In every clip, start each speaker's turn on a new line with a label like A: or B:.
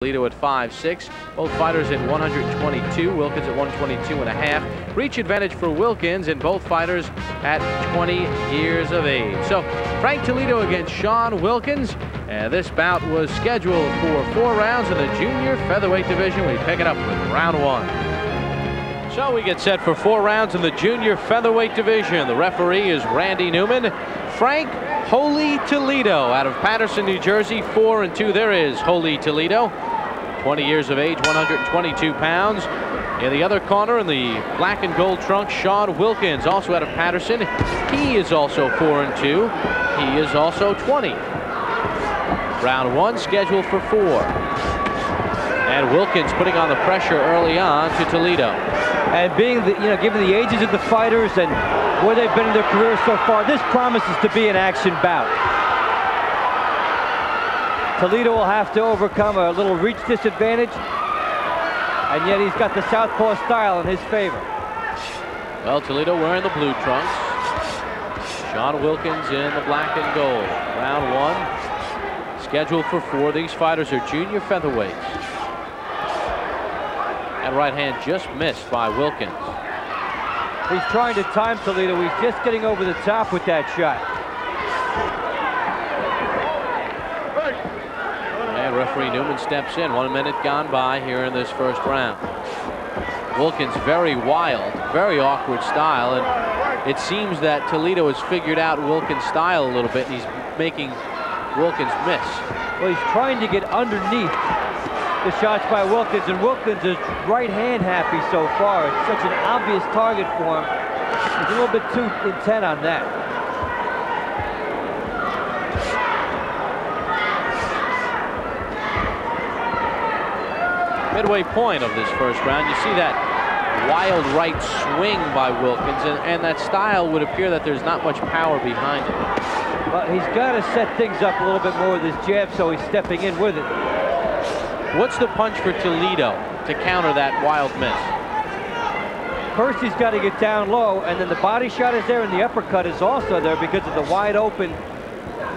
A: Toledo at 5'6". Both fighters at 122. Wilkens at 122.5. Reach advantage for Wilkens, and both fighters at 20 years of age. So Frank Toledo against Sean Wilkens. This bout was scheduled for 4 rounds in the junior featherweight division. We pick it up with round 1. So we get set for 4 rounds in the junior featherweight division. The referee is Randy Newman. Frank Holy Toledo out of Paterson, New Jersey, 4-2. There is Holy Toledo, 20 years of age, 122 pounds. In the other corner, in the black and gold trunks, Sean Wilkens, also out of Paterson. He is also 4-2. He is also 20. Round 1 scheduled for 4. And Wilkens putting on the pressure early on to Toledo.
B: And being given the ages of the fighters and where they've been in their careers so far, this promises to be an action bout. Toledo will have to overcome a little reach disadvantage, and yet he's got the southpaw style in his favor.
A: Well, Toledo wearing the blue trunks. Sean Wilkens in the black and gold. Round 1 scheduled for 4. These fighters are junior featherweights. That right hand just missed by Wilkens.
B: He's trying to time Toledo. He's just getting over the top with that shot.
A: And referee Newman steps in. 1 minute gone by here in this first round. Wilkens very wild, very awkward style, and it seems that Toledo has figured out Wilkens' style a little bit, and he's making Wilkens miss.
B: Well, he's trying to get underneath the shots by Wilkens, and Wilkens is right hand happy so far. It's such an obvious target for him. He's a little bit too intent on that.
A: Midway point of this first round, you see that wild right swing by Wilkens, and that style would appear that there's not much power behind it.
B: But he's got to set things up a little bit more with his jab, so he's stepping in with it.
A: What's the punch for Toledo to counter that wild miss?
B: First, he's got to get down low, and then the body shot is there, and the uppercut is also there because of the wide open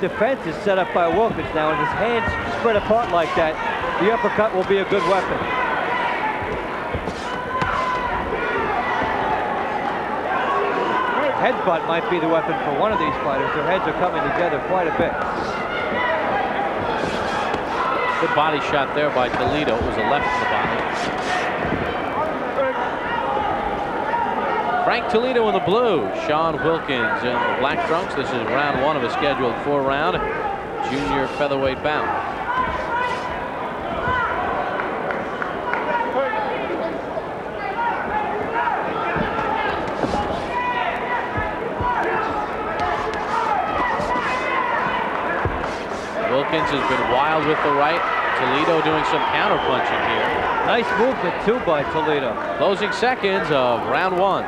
B: defense is set up by Wilkens. Now, with his hands spread apart like that, the uppercut will be a good weapon. Headbutt might be the weapon for one of these fighters. Their heads are coming together quite a bit.
A: Good body shot there by Toledo. It was a left to the body. Frank Toledo in the blue. Sean Wilkens in the black trunks. This is round 1 of a scheduled 4-round junior featherweight bout. Wilkens has been wild with the right. Toledo doing some counter punching here.
B: Nice movement too by Toledo.
A: Closing seconds of round 1.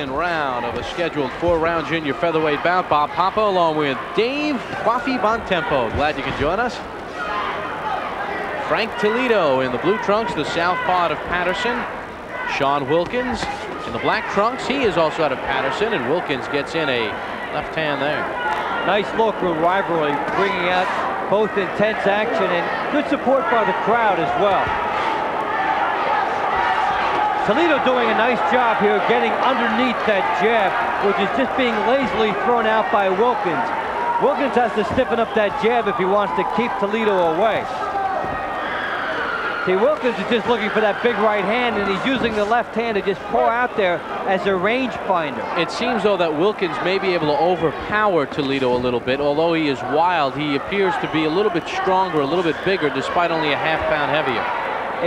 A: Round of a scheduled 4-round junior featherweight bout. Bob Papa along with Dave Wafi Bontempo. Glad you can join us. Frank Toledo in the blue trunks, the southpaw out of Paterson. Sean Wilkens in the black trunks. He is also out of Paterson, and Wilkens gets in a left hand there. Nice
B: local rivalry, bringing out both intense action and good support by the crowd as well. Toledo doing a nice job here getting underneath that jab, which is just being lazily thrown out by Wilkens. Wilkens has to stiffen up that jab if he wants to keep Toledo away. See, Wilkens is just looking for that big right hand, and he's using the left hand to just pour out there as a range finder.
A: It seems, though, that Wilkens may be able to overpower Toledo a little bit. Although he is wild, he appears to be a little bit stronger, a little bit bigger, despite only a half-pound heavier.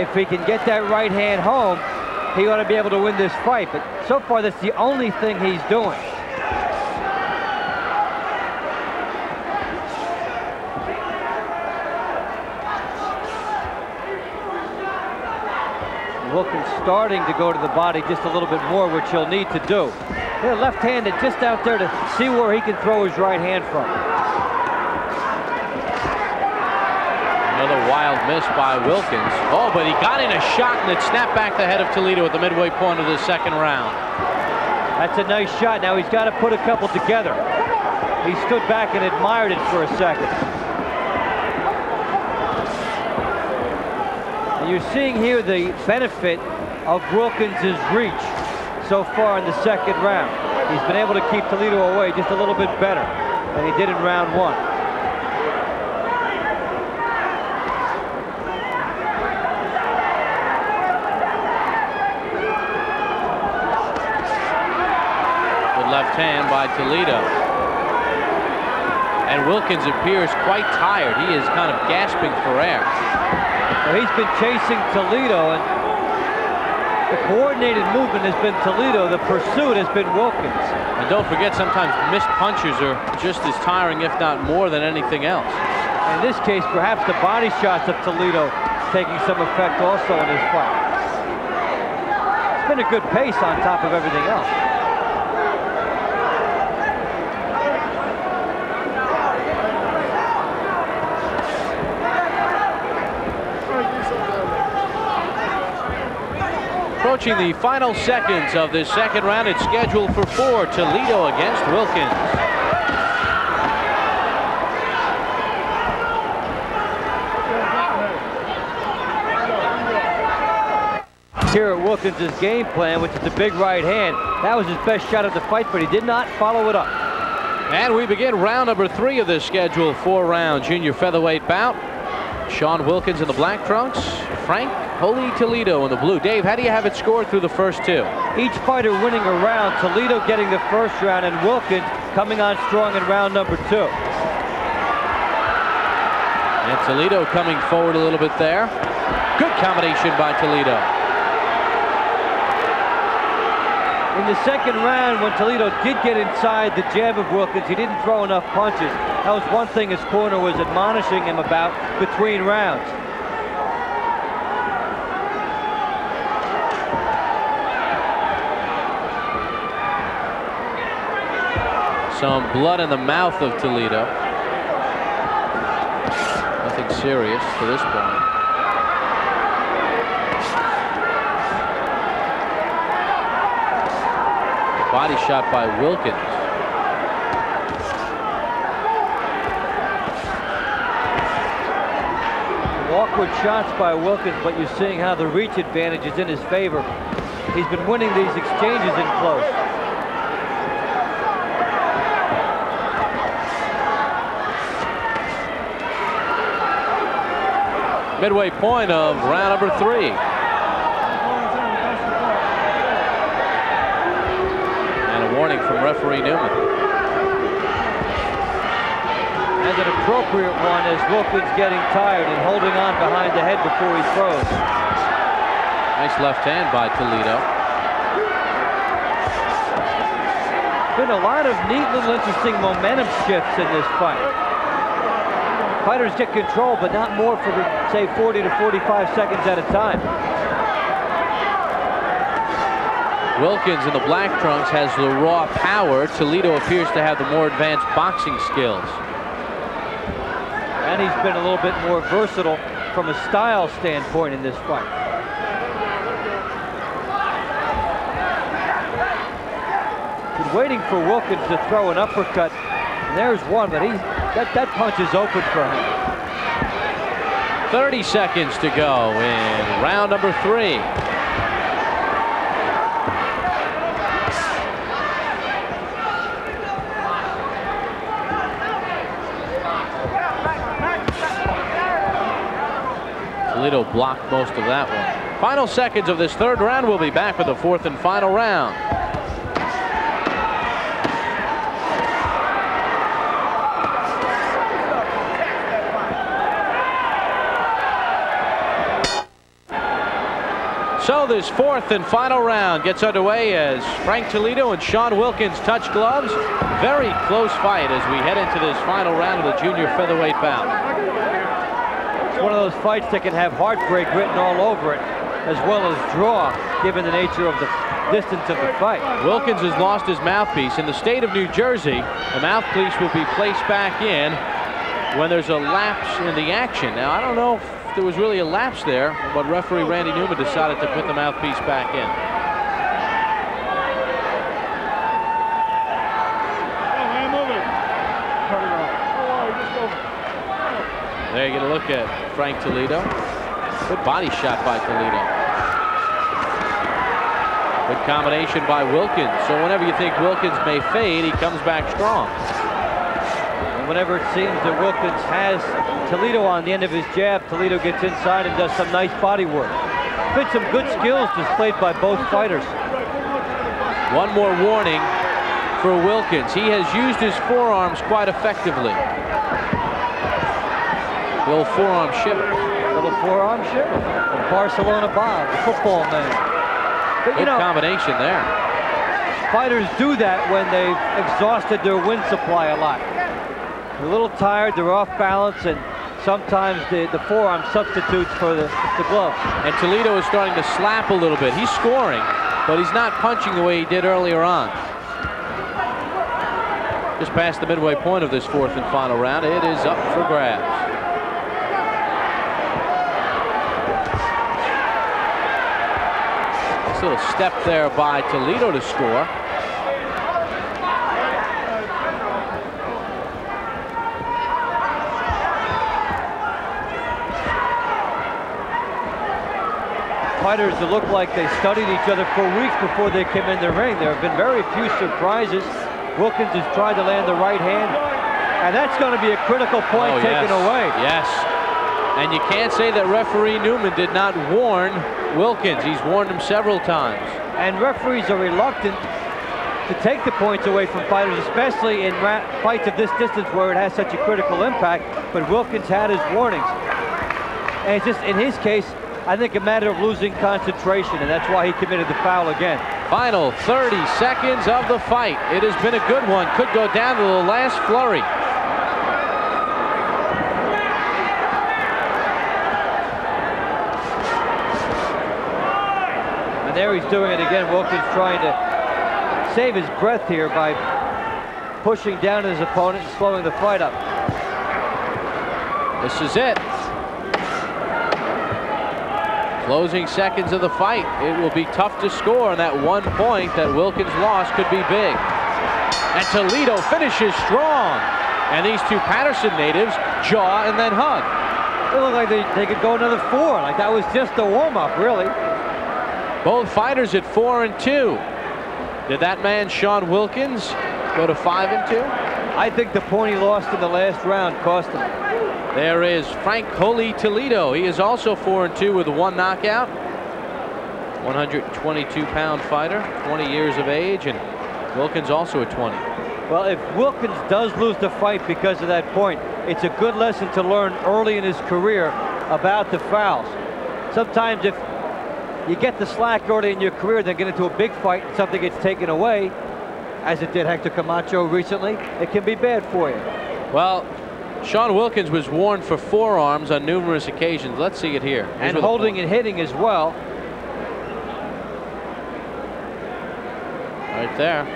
B: If he can get that right hand home, he ought to be able to win this fight, but so far that's the only thing he's doing. Wilkens starting to go to the body just a little bit more, which he'll need to do. They're left-handed just out there to see where he can throw his right hand from.
A: Another wild miss by Wilkens. Oh, but he got in a shot and it snapped back the head of Toledo at the midway point of the second round.
B: That's a nice shot. Now he's got to put a couple together. He stood back and admired it for a second. And you're seeing here the benefit of Wilkens' reach so far in the second round. He's been able to keep Toledo away just a little bit better than he did in round one.
A: Left hand by Toledo. And Wilkens appears quite tired. He is kind of gasping for air.
B: Well, he's been chasing Toledo, and the coordinated movement has been Toledo. The pursuit has been Wilkens.
A: And don't forget, sometimes missed punches are just as tiring, if not more, than anything else.
B: In this case, perhaps the body shots of Toledo taking some effect also in this fight. It's been a good pace on top of everything else.
A: Approaching the final seconds of this second round, it's scheduled for 4. Toledo against Wilkens.
B: Here at Wilkens' game plan, which is the big right hand. That was his best shot of the fight, but he did not follow it up.
A: And we begin round number 3 of this scheduled 4-round junior featherweight bout. Sean Wilkens in the black trunks, Frank Holy Toledo in the blue. Dave, how do you have it scored through the first 2?
B: Each fighter winning a round, Toledo getting the first round, and Wilkens coming on strong in round number 2.
A: And Toledo coming forward a little bit there. Good combination by Toledo.
B: In the second round, when Toledo did get inside the jab of Wilkens, he didn't throw enough punches. That was one thing his corner was admonishing him about between rounds.
A: Some blood in the mouth of Toledo. Nothing serious to this point. Body shot by Wilkens.
B: Awkward shots by Wilkens, but you're seeing how the reach advantage is in his favor. He's been winning these exchanges in close.
A: Midway point of round number 3. And a warning from referee Newman.
B: And an appropriate one as Wilkens getting tired and holding on behind the head before he throws.
A: Nice left hand by Toledo.
B: Been a lot of neat little interesting momentum shifts in this fight. Fighters get control, but not more for, say, 40 to 45 seconds at a time.
A: Wilkens in the black trunks has the raw power. Toledo appears to have the more advanced boxing skills.
B: And he's been a little bit more versatile from a style standpoint in this fight. Been waiting for Wilkens to throw an uppercut. And there's one, but that punch is open for him.
A: 30 seconds to go in round number 3. Toledo blocked most of that one. Final seconds of this third round. We'll be back with the 4th and final round. So this 4th and final round gets underway as Frank Toledo and Sean Wilkens touch gloves. Very close fight as we head into this final round of the junior featherweight bout.
B: It's one of those fights that can have heartbreak written all over it, as well as draw, given the nature of the distance of the fight.
A: Wilkens has lost his mouthpiece. In the state of New Jersey, the mouthpiece will be placed back in when there's a lapse in the action. Now, I don't know if there was really a lapse there, but referee Randy Newman decided to put the mouthpiece back in. There you get a look at Frank Toledo. Good body shot by Toledo. Good combination by Wilkens. So whenever you think Wilkens may fade, he comes back strong.
B: And whenever it seems that Wilkens has Toledo on the end of his jab, Toledo gets inside and does some nice body work. Been some good skills displayed by both fighters.
A: One more warning for Wilkens. He has used his forearms quite effectively. The old forearm shiver.
B: Little forearm shiver. Barcelona Bob, the football man. But,
A: good combination there.
B: Fighters do that when they've exhausted their wind supply a lot. They're a little tired, they're off balance, and sometimes the forearm substitutes for the glove.
A: And Toledo is starting to slap a little bit. He's scoring, but he's not punching the way he did earlier on. Just past the midway point of this fourth and final round. It is up for grabs. Little step there by Toledo to score.
B: Fighters that look like they studied each other for weeks before they came in the ring. There have been very few surprises. Wilkens has tried to land the right hand, and that's going to be a critical point taken away.
A: Yes. And you can't say that referee Newman did not warn Wilkens. He's warned him several times.
B: And referees are reluctant to take the points away from fighters, especially in fights of this distance where it has such a critical impact. But Wilkens had his warnings. And it's just, in his case, I think a matter of losing concentration, and that's why he committed the foul again.
A: Final 30 seconds of the fight. It has been a good one. Could go down to the last flurry.
B: And there he's doing it again. Wilkens trying to save his breath here by pushing down his opponent and slowing the fight up.
A: This is it. Closing seconds of the fight. It will be tough to score, and that 1 point that Wilkens lost could be big. And Toledo finishes strong. And these two Patterson natives jaw and then hug.
B: They look like they could go another 4. Like that was just a warm-up, really.
A: Both fighters at 4-2. Did that man, Sean Wilkens, go to 5-2?
B: I think the point he lost in the last round cost him.
A: There is Frank Holy Toledo. He is also 4-2 with 1 knockout. 122-pound fighter, 20 years of age, and Wilkens also at 20.
B: Well, if Wilkens does lose the fight because of that point, it's a good lesson to learn early in his career about the fouls. Sometimes if you get the slack early in your career, then get into a big fight and something gets taken away, as it did Hector Camacho recently, it can be bad for you.
A: Well, Sean Wilkens was warned for forearms on numerous occasions. Let's see it here.
B: And holding and hitting as well.
A: Right there.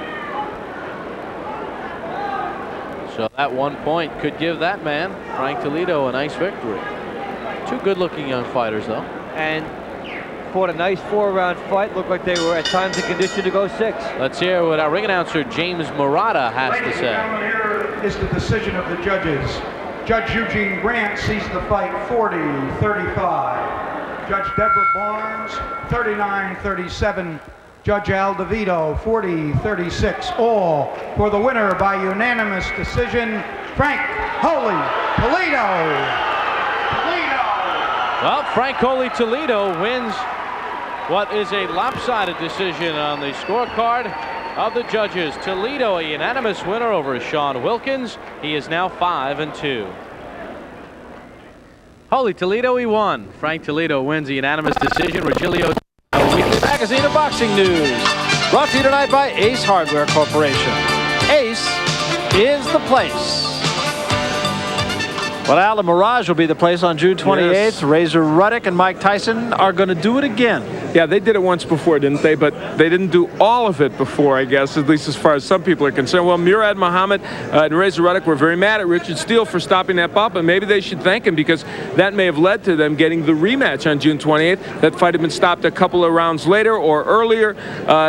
A: So that 1 point could give that man, Frank Toledo, a nice victory. Two good-looking young fighters, though.
B: And fought a nice 4-round fight. Looked like they were at times in condition to go 6.
A: Let's hear what our ring announcer, James Murata, has to say.
C: Here is the decision of the judges. Judge Eugene Grant sees the fight 40-35. Judge Deborah Barnes, 39-37. Judge Al DeVito, 40-36. All for the winner by unanimous decision, Frank Holy Toledo.
A: Well, Frank Holy Toledo wins what is a lopsided decision on the scorecard of the judges. Toledo, a unanimous winner over Sean Wilkens. He is now 5-2. Holy Toledo, he won. Frank Toledo wins a unanimous decision. Regilio, Weekly Magazine of Boxing News.
D: Brought to you tonight by Ace Hardware Corporation. Ace is the place. Well, Al, the Mirage will be the place on June 28th.
A: Yes.
D: Razor Ruddock and Mike Tyson are going to do it again.
E: Yeah, they did it once before, didn't they? But they didn't do all of it before, I guess, at least as far as some people are concerned. Well, Murad Muhammad and Razor Ruddock were very mad at Richard Steele for stopping that bout, but maybe they should thank him because that may have led to them getting the rematch on June 28th. That fight had been stopped a couple of rounds later or earlier.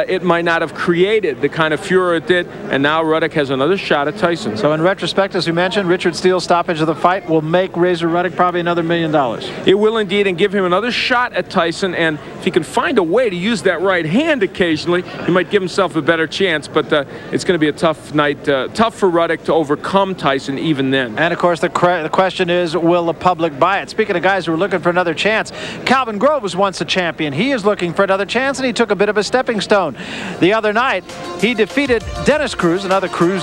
E: It might not have created the kind of furor it did, and now Ruddock has another shot at Tyson.
D: So in retrospect, as we mentioned, Richard Steele's stoppage of the fight will make Razor Ruddock probably another $1 million.
E: It will indeed, and give him another shot at Tyson, and if he can find a way to use that right hand occasionally, he might give himself a better chance, but it's going to be a tough night, tough for Ruddock to overcome Tyson even then.
D: And of course, the question is, will the public buy it? Speaking of guys who are looking for another chance, Calvin Grove was once a champion. He is looking for another chance, and he took a bit of a stepping stone. The other night, he defeated Dennis Cruz,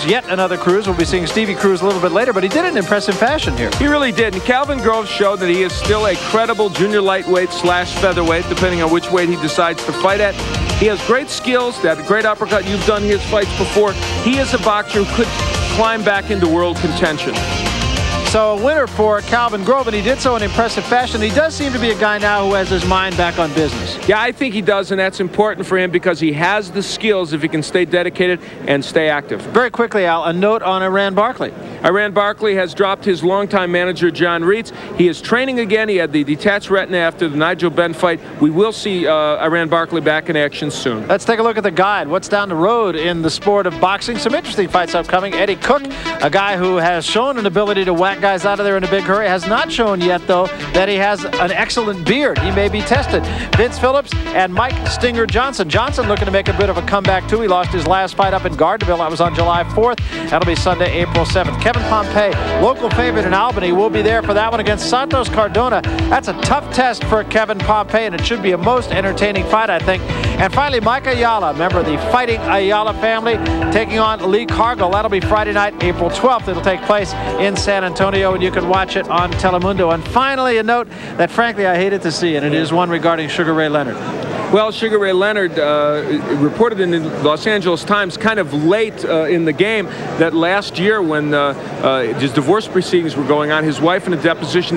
D: yet another Cruz. We'll be seeing Stevie Cruz a little bit later, but he did it in impressive fashion here.
E: He really did, and Calvin Grove showed that he is still a credible junior lightweight / featherweight, depending on which weight he decides to fight at. He has great skills, that great uppercut. You've done his fights before. He is a boxer who could climb back into world contention.
D: So a winner for Calvin Grove, and he did so in impressive fashion. He does seem to be a guy now who has his mind back on business.
E: Yeah, I think he does, and that's important for him because he has the skills if he can stay dedicated and stay active.
D: Very quickly, Al, a note on Iran Barkley.
E: Iran Barkley has dropped his longtime manager, John Reitz. He is training again. He had the detached retina after the Nigel Benn fight. We will see Iran Barkley back in action soon.
D: Let's take a look at the guide. What's down the road in the sport of boxing? Some interesting fights upcoming. Eddie Cook, a guy who has shown an ability to whack guys out of there in a big hurry, has not shown yet, though, that he has an excellent beard. He may be tested. Vince Phillips and Mike Stinger Johnson. Johnson looking to make a bit of a comeback, too. He lost his last fight up in Gardnerville. That was on July 4th. That'll be Sunday, April 7th. Kevin Pompey, local favorite in Albany, will be there for that one against Santos Cardona. That's a tough test for Kevin Pompey, and it should be a most entertaining fight, I think. And finally, Mike Ayala, member of the Fighting Ayala family, taking on Lee Cargill. That'll be Friday night, April 12th. It'll take place in San Antonio, and you can watch it on Telemundo. And finally, a note that, frankly, I hated to see, and it is one regarding Sugar Ray Leonard.
E: Well, Sugar Ray Leonard reported in the Los Angeles Times kind of late in the game that last year when his divorce proceedings were going on, his wife in a deposition